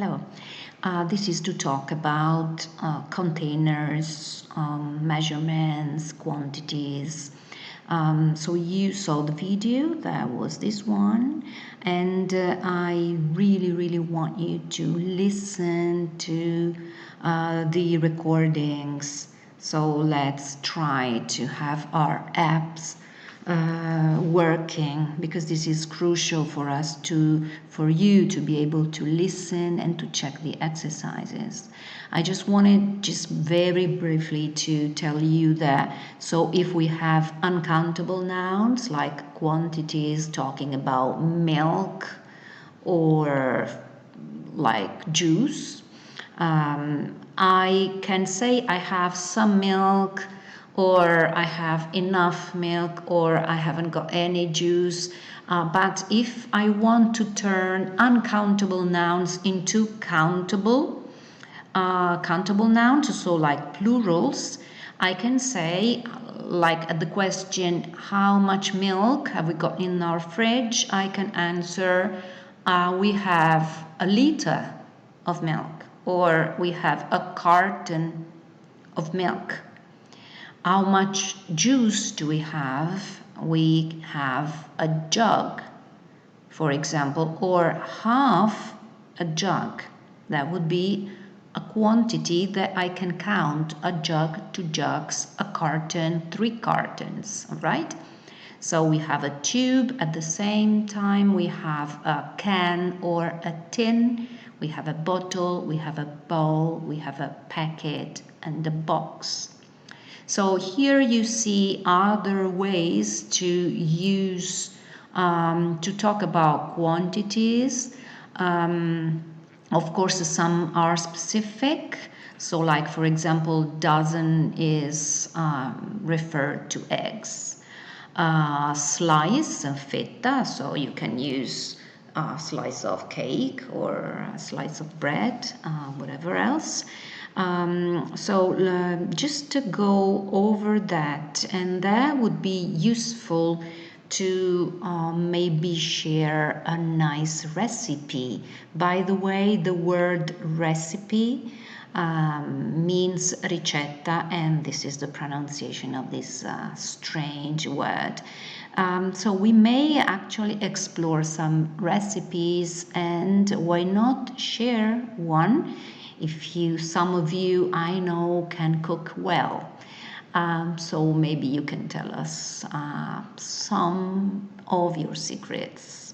Hello. This is to talk about containers, measurements, quantities. So you saw the video, that was this one, and I really want you to listen to the recordings. So let's try to have our apps working, because this is crucial for for you to be able to listen and to check the exercises. I just wanted just very briefly to tell you that, so if we have uncountable nouns like quantities talking about milk or like juice, I can say I have some milk, or I have enough milk, or I haven't got any juice. But if I want to turn uncountable nouns into countable nouns, so like plurals, I can say, like at the question, how much milk have we got in our fridge? I can answer, we have a liter of milk, or we have a carton of milk. How much juice do we have? We have a jug, for example, or half a jug. That would be a quantity that I can count: a jug, 2 jugs, a carton, 3 cartons, all right? So we have a tube. At the same time, we have a can or a tin, we have a bottle, we have a bowl, we have a packet and a box. So here you see other ways to use, to talk about quantities. Of course, some are specific. So like, for example, dozen is referred to eggs. Slice, feta, so you can use a slice of cake or a slice of bread, whatever else. Just to go over that, and that would be useful to maybe share a nice recipe. By the way, the word recipe means ricetta, and this is the pronunciation of this strange word. So we may actually explore some recipes, and why not share one if some of you I know can cook well. So maybe you can tell us some of your secrets.